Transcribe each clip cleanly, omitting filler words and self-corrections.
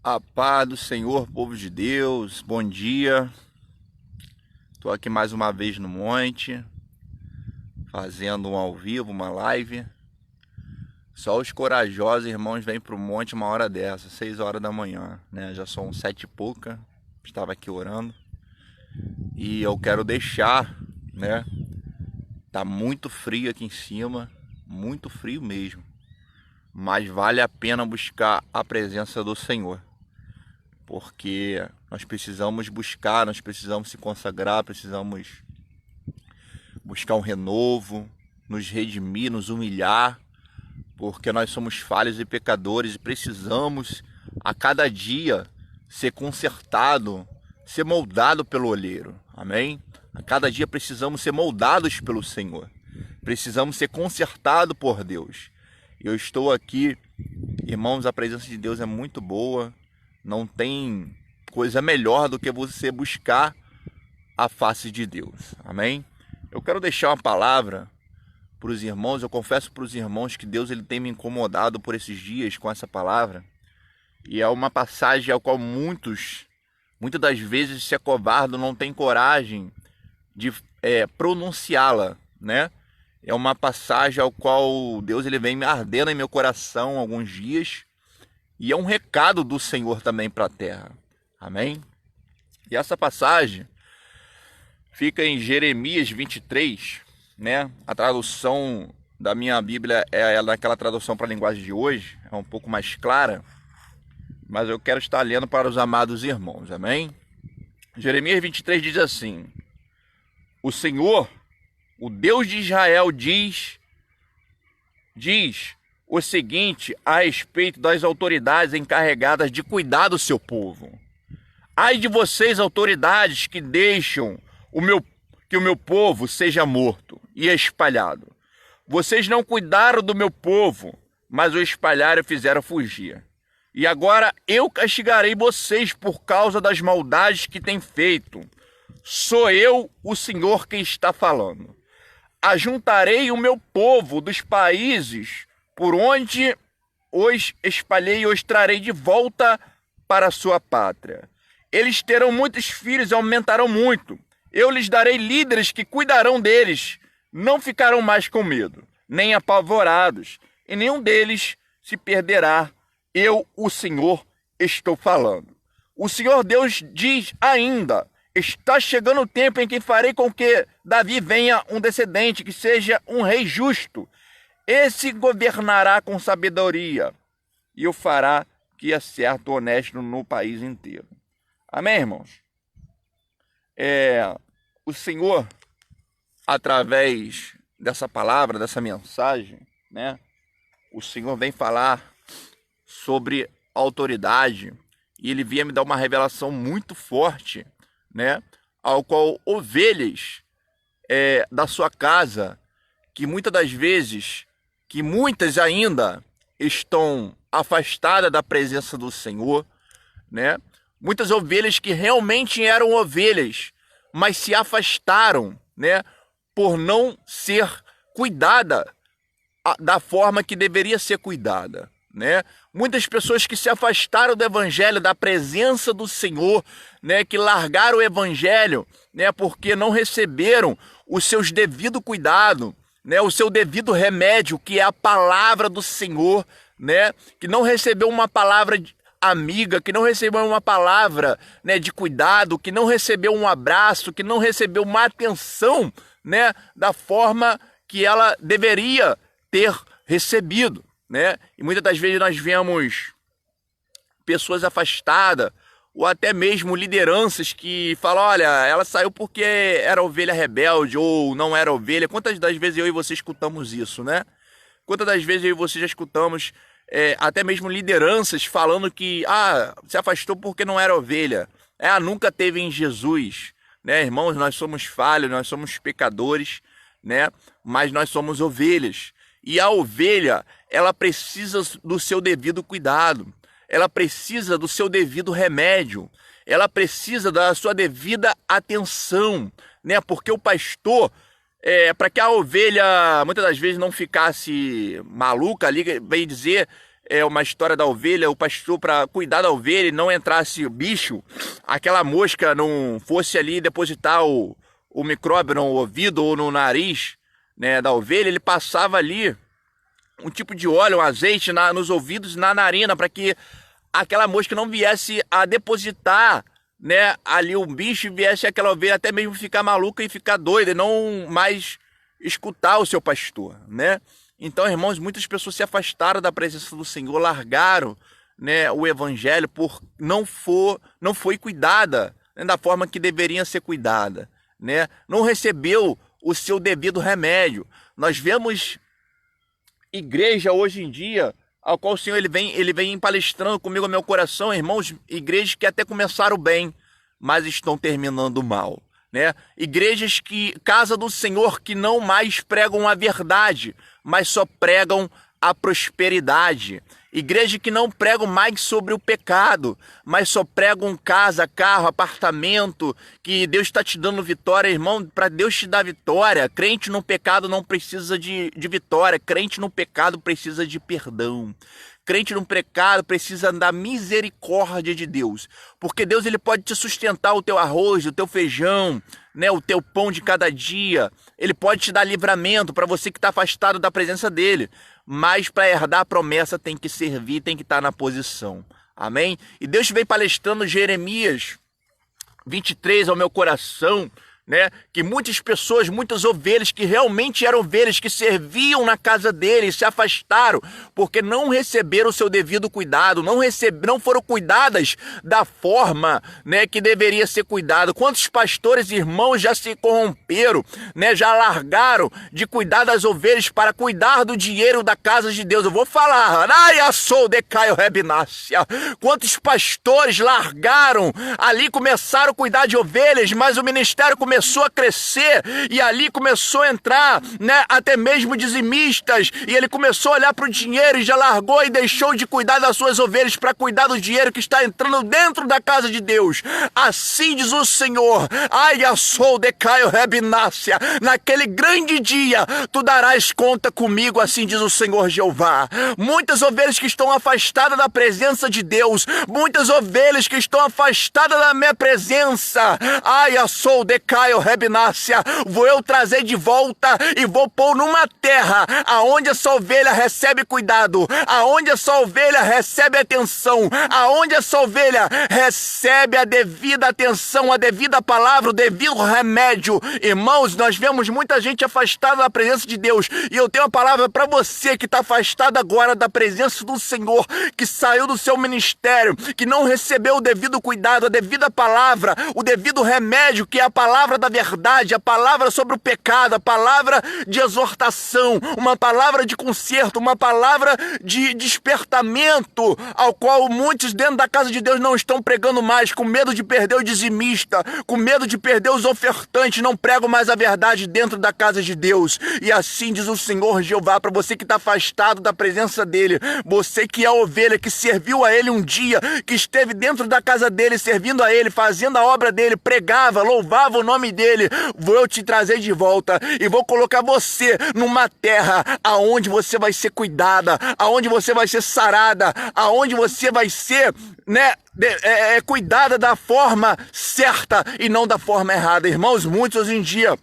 A paz do Senhor, povo de Deus, bom dia. Estou aqui mais uma vez no monte, fazendo um ao vivo, uma live. Só os corajosos irmãos vêm para o monte uma hora dessa, 6 horas da manhã, né? Já são 7 e pouca, estava aqui orando. E eu quero deixar, né? Tá muito frio aqui em cima, muito frio mesmo. Mas vale a pena buscar a presença do Senhor. Porque nós precisamos buscar, nós precisamos se consagrar, precisamos buscar um renovo, nos redimir, nos humilhar, porque nós somos falhos e pecadores e precisamos a cada dia ser consertado, ser moldado pelo olheiro, amém? A cada dia precisamos ser moldados pelo Senhor, precisamos ser consertados por Deus. Eu estou aqui, irmãos, a presença de Deus é muito boa. Não tem coisa melhor do que você buscar a face de Deus, amém? Eu quero deixar uma palavra para os irmãos. Eu confesso para os irmãos que Deus ele tem me incomodado por esses dias com essa palavra. E é uma passagem ao qual muitas das vezes se acovardam, não tem coragem de pronunciá-la, né? É uma passagem ao qual Deus ele vem me ardendo em meu coração há alguns dias. E é um recado do Senhor também para a terra. Amém? E essa passagem fica em Jeremias 23, né? A tradução da minha Bíblia é naquela tradução para a linguagem de hoje, é um pouco mais clara, mas eu quero estar lendo para os amados irmãos. Amém? Jeremias 23 diz assim: O Senhor, o Deus de Israel, diz o seguinte a respeito das autoridades encarregadas de cuidar do seu povo. Ai de vocês, autoridades, que deixam que o meu povo seja morto e espalhado. Vocês não cuidaram do meu povo, mas o espalharam e fizeram fugir. E agora eu castigarei vocês por causa das maldades que têm feito. Sou eu, o Senhor, quem está falando. Ajuntarei o meu povo dos países por onde os espalhei e os trarei de volta para a sua pátria. Eles terão muitos filhos e aumentarão muito. Eu lhes darei líderes que cuidarão deles. Não ficarão mais com medo, nem apavorados, e nenhum deles se perderá. Eu, o Senhor, estou falando. O Senhor Deus diz ainda: está chegando o tempo em que farei com que Davi venha um descendente, que seja um rei justo. Esse governará com sabedoria e o fará que é certo, honesto no país inteiro. Amém, irmãos? O Senhor, através dessa palavra, dessa mensagem, né? O Senhor vem falar sobre autoridade e ele vinha me dar uma revelação muito forte, né? Ao qual ovelhas da sua casa, que muitas ainda estão afastadas da presença do Senhor, né? Muitas ovelhas que realmente eram ovelhas, mas se afastaram, né? Por não ser cuidada da forma que deveria ser cuidada, né? Muitas pessoas que se afastaram do evangelho, da presença do Senhor, né? Que largaram o evangelho, né? Porque não receberam os seus devido cuidado, né, o seu devido remédio, que é a palavra do Senhor, né, que não recebeu uma palavra amiga, que não recebeu uma palavra, né, de cuidado, que não recebeu um abraço, que não recebeu uma atenção, né, da forma que ela deveria ter recebido, né? E muitas das vezes nós vemos pessoas afastadas, ou até mesmo lideranças que falam: olha, ela saiu porque era ovelha rebelde ou não era ovelha. Quantas das vezes eu e você escutamos isso, né? Quantas das vezes eu e você já escutamos até mesmo lideranças falando que se afastou porque não era ovelha. Nunca teve em Jesus, né? Irmãos, nós somos falhos, nós somos pecadores, né? Mas nós somos ovelhas. E a ovelha, ela precisa do seu devido cuidado. Ela precisa do seu devido remédio, ela precisa da sua devida atenção, né? Porque o pastor, para que a ovelha muitas das vezes não ficasse maluca ali, vem dizer, uma história da ovelha, o pastor, para cuidar da ovelha e não entrasse o bicho, aquela mosca não fosse ali depositar o micróbio no ouvido ou no nariz, né, da ovelha, ele passava ali um tipo de óleo, um azeite nos ouvidos e na narina, para que aquela mosca não viesse a depositar, né, ali um bicho, e viesse aquela ovelha até mesmo ficar maluca e ficar doida e não mais escutar o seu pastor, né? Então, irmãos, muitas pessoas se afastaram da presença do Senhor, largaram, né, o evangelho por não foi cuidada, né, da forma que deveria ser cuidada, né? Não recebeu o seu devido remédio. Nós vemos igreja hoje em dia, ao qual o Senhor ele vem palestrando comigo ao meu coração, irmãos, igrejas que até começaram bem, mas estão terminando mal, né? Igrejas casa do Senhor, que não mais pregam a verdade, mas só pregam a prosperidade. Igreja que não pregam mais sobre o pecado, mas só pregam casa, carro, apartamento, que Deus está te dando vitória, irmão. Para Deus te dar vitória, crente no pecado não precisa de vitória, crente no pecado precisa de perdão. Crente no pecado precisa da misericórdia de Deus, porque Deus ele pode te sustentar o teu arroz, o teu feijão, né, o teu pão de cada dia. Ele pode te dar livramento para você que está afastado da presença dele, mas para herdar a promessa tem que servir, tem que estar na posição. Amém? E Deus vem palestrando Jeremias 23 ao meu coração, né, que muitas pessoas, muitas ovelhas que realmente eram ovelhas, que serviam na casa dele, se afastaram porque não receberam o seu devido cuidado, não foram cuidadas da forma, né, que deveria ser cuidado. Quantos pastores e irmãos já se corromperam, né, já largaram de cuidar das ovelhas para cuidar do dinheiro da casa de Deus? Eu vou falar, quantos pastores largaram ali, começaram a cuidar de ovelhas, mas o ministério começou a crescer e ali começou a entrar, né, até mesmo dizimistas, e ele começou a olhar para o dinheiro e já largou e deixou de cuidar das suas ovelhas para cuidar do dinheiro que está entrando dentro da casa de Deus. Assim diz o Senhor: naquele grande dia tu darás conta comigo, assim diz o Senhor Jeová. Muitas ovelhas que estão afastadas da presença de Deus, muitas ovelhas que estão afastadas da minha presença, vou eu trazer de volta e vou pôr numa terra aonde essa ovelha recebe cuidado, aonde essa ovelha recebe atenção, aonde essa ovelha recebe a devida atenção, a devida palavra, o devido remédio. Irmãos, nós vemos muita gente afastada da presença de Deus, e eu tenho uma palavra para você que está afastado agora da presença do Senhor, que saiu do seu ministério, que não recebeu o devido cuidado, a devida palavra, o devido remédio, que é a palavra da verdade, a palavra sobre o pecado, a palavra de exortação, uma palavra de conserto, uma palavra de despertamento, ao qual muitos dentro da casa de Deus não estão pregando mais, com medo de perder o dizimista, com medo de perder os ofertantes, não pregam mais a verdade dentro da casa de Deus. E assim diz o Senhor Jeová, para você que está afastado da presença dele, você que é a ovelha, que serviu a ele um dia, que esteve dentro da casa dele, servindo a ele, fazendo a obra dele, pregava, louvava o nome dele, vou eu te trazer de volta e vou colocar você numa terra aonde você vai ser cuidada, aonde você vai ser sarada, aonde você vai ser, né, cuidada da forma certa e não da forma errada. Irmãos, muitos hoje em dia,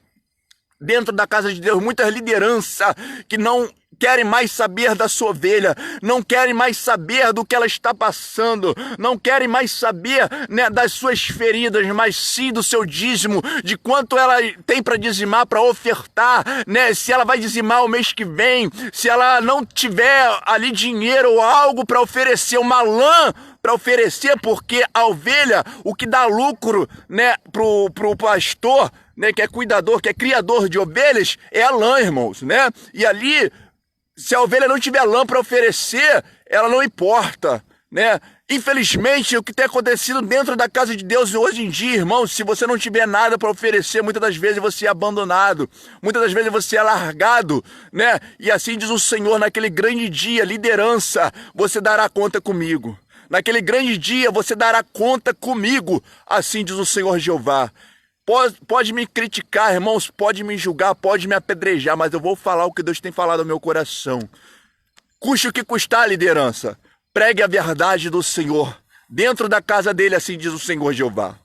dentro da casa de Deus, muita liderança que não querem mais saber da sua ovelha, não querem mais saber do que ela está passando, não querem mais saber, né, das suas feridas, mas sim do seu dízimo, de quanto ela tem para dizimar, para ofertar, né, se ela vai dizimar o mês que vem, se ela não tiver ali dinheiro ou algo para oferecer, uma lã para oferecer, porque a ovelha, o que dá lucro, né, pro pastor, né, que é cuidador, que é criador de ovelhas, é a lã, irmãos, né? E ali, se a ovelha não tiver lã para oferecer, ela não importa, né? Infelizmente, o que tem acontecido dentro da casa de Deus hoje em dia, irmãos, se você não tiver nada para oferecer, muitas das vezes você é abandonado, muitas das vezes você é largado, né? E assim diz o Senhor: naquele grande dia, liderança, você dará conta comigo. Naquele grande dia você dará conta comigo, assim diz o Senhor Jeová. Pode me criticar, irmãos, pode me julgar, pode me apedrejar, mas eu vou falar o que Deus tem falado ao meu coração. Custe o que custar, liderança. Pregue a verdade do Senhor dentro da casa dele, assim diz o Senhor Jeová.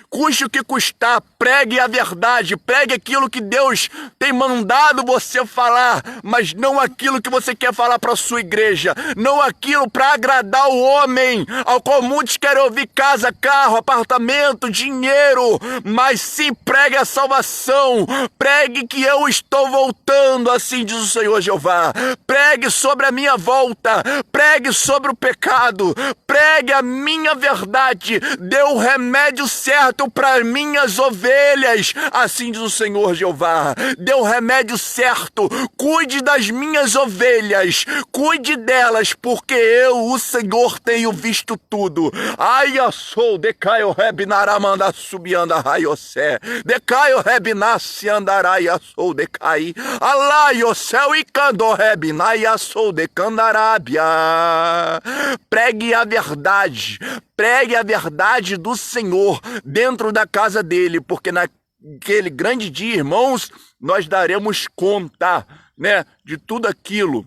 Custe o que custar, pregue a verdade, pregue aquilo que Deus tem mandado você falar, mas não aquilo que você quer falar para a sua igreja, não aquilo para agradar o homem, ao qual muitos querem ouvir casa, carro, apartamento, dinheiro, mas sim pregue a salvação, pregue que eu estou voltando, assim diz o Senhor Jeová, pregue sobre a minha volta, pregue sobre o pecado, pregue a minha verdade, dê o remédio certo para minhas ovelhas, assim diz o Senhor Jeová, dê o remédio certo, cuide das minhas ovelhas, cuide delas, porque eu, o Senhor, tenho visto tudo. Ai, eu sou, decaio rebinaramanda subianda raiocé, decaio rebinassi andaraia sou decai, alaio céu e cando rebinaia sou decandarábia. Pregue a verdade, pregue a verdade do Senhor dentro da casa dele, porque naquele grande dia, irmãos, nós daremos conta, né, de tudo aquilo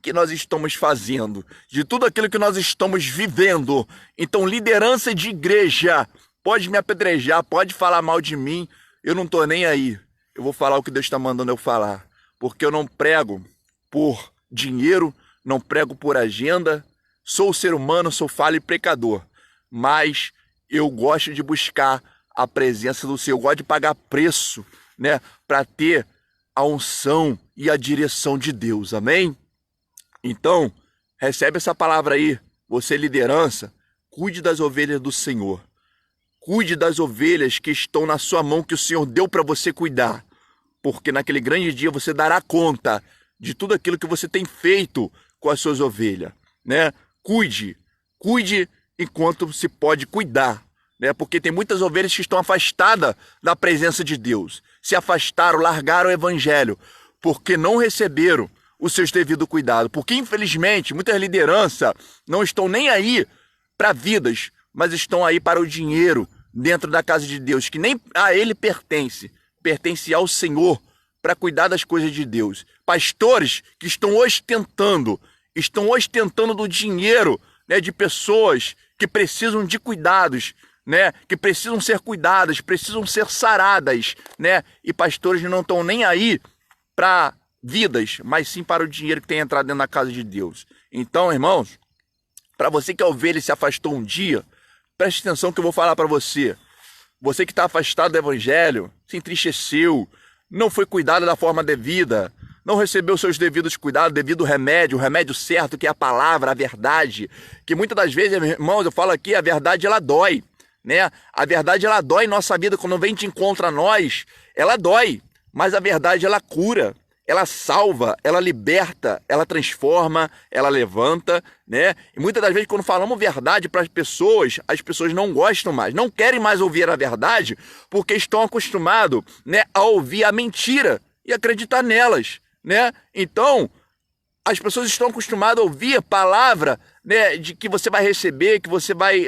que nós estamos fazendo, de tudo aquilo que nós estamos vivendo. Então, liderança de igreja, pode me apedrejar, pode falar mal de mim, eu não estou nem aí. Eu vou falar o que Deus está mandando eu falar, porque eu não prego por dinheiro, não prego por agenda. Sou ser humano, sou falho e pecador, mas eu gosto de buscar a presença do Senhor, eu gosto de pagar preço, né, para ter a unção e a direção de Deus, amém? Então, recebe essa palavra aí, você liderança, cuide das ovelhas do Senhor, cuide das ovelhas que estão na sua mão, que o Senhor deu para você cuidar, porque naquele grande dia você dará conta de tudo aquilo que você tem feito com as suas ovelhas, né? Cuide enquanto se pode cuidar, né? Porque tem muitas ovelhas que estão afastadas da presença de Deus, se afastaram, largaram o evangelho, porque não receberam os seus devidos cuidados, porque infelizmente muitas lideranças não estão nem aí para vidas, mas estão aí para o dinheiro dentro da casa de Deus, que nem a ele pertence ao Senhor, para cuidar das coisas de Deus. Pastores que estão ostentando do dinheiro, né, de pessoas que precisam de cuidados, né, que precisam ser cuidadas, precisam ser saradas, né, e pastores não estão nem aí para vidas, mas sim para o dinheiro que tem entrado dentro da casa de Deus. Então, irmãos, para você que é ovelha e se afastou um dia, preste atenção que eu vou falar para você. Você que está afastado do evangelho, se entristeceu, não foi cuidado da forma devida, não recebeu seus devidos cuidados, devido remédio, o remédio certo, que é a palavra, a verdade, que muitas das vezes, irmãos, eu falo aqui, a verdade ela dói, né? A verdade ela dói em nossa vida, quando vem te encontra a nós, ela dói, mas a verdade ela cura, ela salva, ela liberta, ela transforma, ela levanta, né? E muitas das vezes quando falamos verdade para as pessoas não gostam mais, não querem mais ouvir a verdade, porque estão acostumados, né, a ouvir a mentira e acreditar nelas, né? Então, as pessoas estão acostumadas a ouvir a palavra, né, de que você vai receber,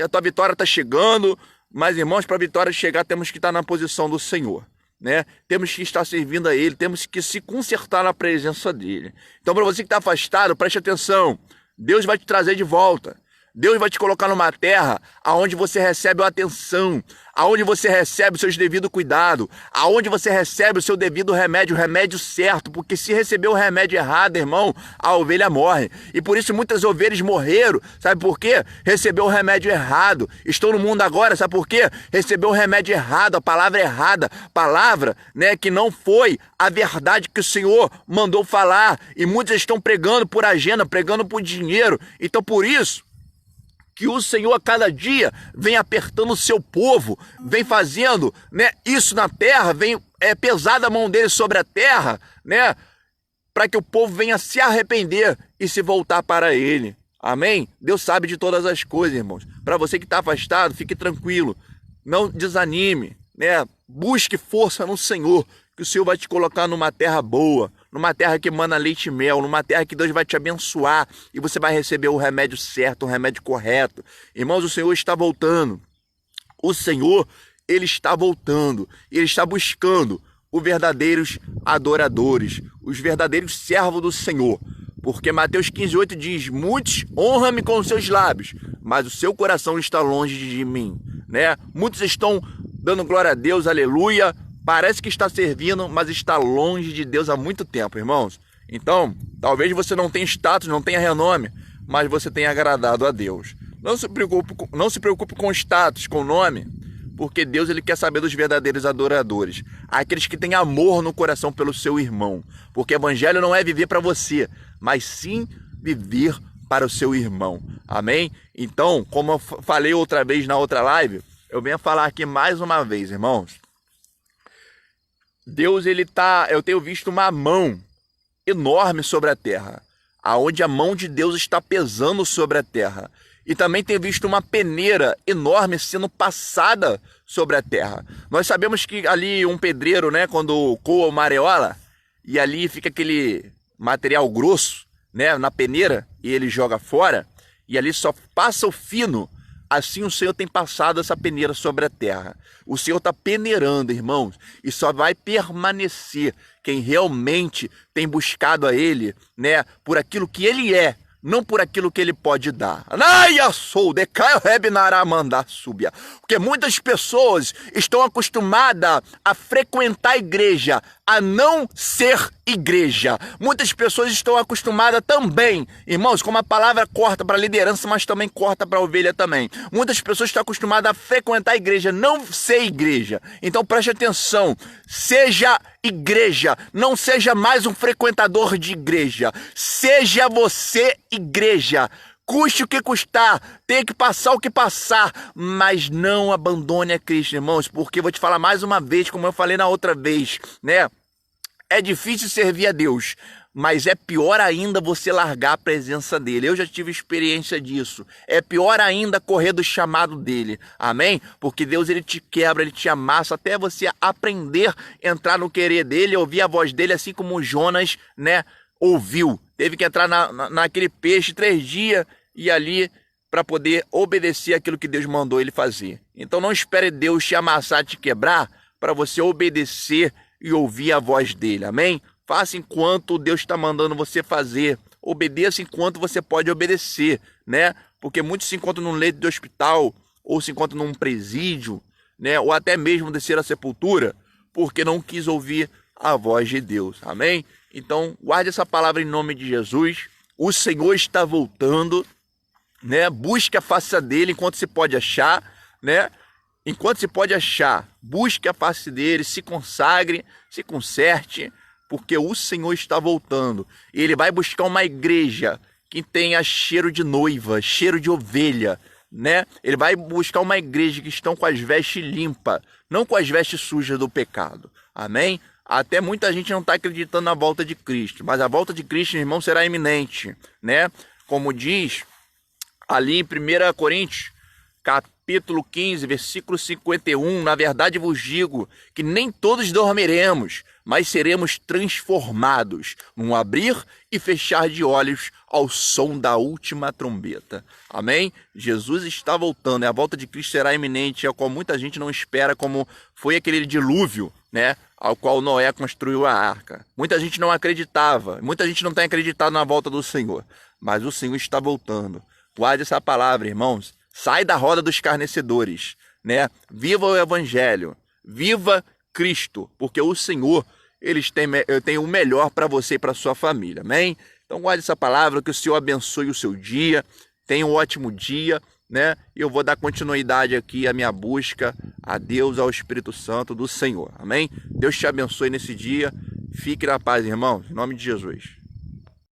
a tua vitória está chegando, mas irmãos, para a vitória chegar temos que estar na posição do Senhor, né? Temos que estar servindo a Ele, temos que se consertar na presença dEle. Então, para você que está afastado, preste atenção, Deus vai te trazer de volta. Deus vai te colocar numa terra aonde você recebe a atenção, aonde você recebe os seus devidos cuidados, aonde você recebe o seu devido remédio, o remédio certo, porque se receber o remédio errado, irmão, a ovelha morre. E por isso muitas ovelhas morreram, sabe por quê? Recebeu o remédio errado. Estou no mundo agora, sabe por quê? Recebeu o remédio errado, a palavra errada, palavra, né, que não foi a verdade que o Senhor mandou falar. E muitos estão pregando por agenda, pregando por dinheiro. Então por isso que o Senhor a cada dia vem apertando o seu povo, vem fazendo, né, isso na terra, vem pesada a mão dele sobre a terra, né, para que o povo venha se arrepender e se voltar para ele. Amém? Deus sabe de todas as coisas, irmãos. Para você que está afastado, fique tranquilo, não desanime, né? Busque força no Senhor, que o Senhor vai te colocar numa terra boa, numa terra que emana leite e mel, numa terra que Deus vai te abençoar e você vai receber o remédio certo, o remédio correto. Irmãos, o Senhor está voltando. O Senhor, Ele está voltando. E Ele está buscando os verdadeiros adoradores, os verdadeiros servos do Senhor, Porque Mateus 15:8 diz: muitos honram-me com os seus lábios, mas o seu coração está longe de mim, né? Muitos estão dando glória a Deus, aleluia, parece que está servindo, mas está longe de Deus há muito tempo, irmãos. Então, talvez você não tenha status, não tenha renome, mas você tenha agradado a Deus. Não se preocupe com status, com nome, porque Deus ele quer saber dos verdadeiros adoradores, aqueles que têm amor no coração pelo seu irmão, porque evangelho não é viver para você, mas sim viver para o seu irmão, amém? Então, como eu falei outra vez na outra live, eu venho falar aqui mais uma vez, irmãos. Deus, eu tenho visto uma mão enorme sobre a terra, aonde a mão de Deus está pesando sobre a terra. E também tenho visto uma peneira enorme sendo passada sobre a terra. Nós sabemos que ali um pedreiro, né, quando coa uma areola, e ali fica aquele material grosso, né, na peneira, e ele joga fora, e ali só passa o fino. Assim o Senhor tem passado essa peneira sobre a terra. O Senhor está peneirando, irmãos, e só vai permanecer quem realmente tem buscado a Ele, né, por aquilo que Ele é, não por aquilo que Ele pode dar. Porque muitas pessoas estão acostumadas a frequentar a igreja, a não ser igreja. Muitas pessoas estão acostumadas também, irmãos, como a palavra corta para a liderança, mas também corta para a ovelha também. Muitas pessoas estão acostumadas a frequentar a igreja, não ser igreja. Então preste atenção, seja igreja, não seja mais um frequentador de igreja. Seja você igreja. Custe o que custar, tenha que passar o que passar, mas não abandone a Cristo, irmãos, porque vou te falar mais uma vez, como eu falei na outra vez, né? É difícil servir a Deus, mas é pior ainda você largar a presença dele. Eu já tive experiência disso. É pior ainda correr do chamado dele. Amém? Porque Deus ele te quebra, ele te amassa até você aprender a entrar no querer dele, ouvir a voz dele, assim como Jonas, né, ouviu. Teve que entrar naquele peixe 3 dias e ali para poder obedecer aquilo que Deus mandou ele fazer. Então não espere Deus te amassar, te quebrar, para você obedecer e ouvir a voz dele. Amém? Faça enquanto Deus está mandando você fazer. Obedeça enquanto você pode obedecer, né? Porque muitos se encontram num leito de hospital, ou se encontram num presídio, né? Ou até mesmo descer à sepultura, porque não quis ouvir a voz de Deus. Amém? Então, guarde essa palavra em nome de Jesus. O Senhor está voltando, né? Busque a face dele enquanto se pode achar, né? Enquanto se pode achar, busque a face dele, se consagre, se conserte, porque o Senhor está voltando. Ele vai buscar uma igreja que tenha cheiro de noiva, cheiro de ovelha, né? Ele vai buscar uma igreja que estão com as vestes limpas, não com as vestes sujas do pecado. Amém? Até muita gente não está acreditando na volta de Cristo, mas a volta de Cristo, irmão, será iminente, né? Como diz ali em 1 Coríntios, capítulo 15, versículo 51, na verdade vos digo que nem todos dormiremos, mas seremos transformados num abrir e fechar de olhos ao som da última trombeta. Amém? Jesus está voltando, e a volta de Cristo será iminente, a qual muita gente não espera, como foi aquele dilúvio, né, ao qual Noé construiu a arca. Muita gente não acreditava, muita gente não tem acreditado na volta do Senhor, mas o Senhor está voltando. Guarde essa palavra, irmãos. Sai da roda dos escarnecedores, né? Viva o Evangelho, viva Cristo, porque o Senhor, ele tem o melhor para você e para sua família, amém? Então guarde essa palavra, que o Senhor abençoe o seu dia, tenha um ótimo dia, né? E eu vou dar continuidade aqui à minha busca a Deus, ao Espírito Santo do Senhor, amém? Deus te abençoe nesse dia, fique na paz, irmãos, em nome de Jesus.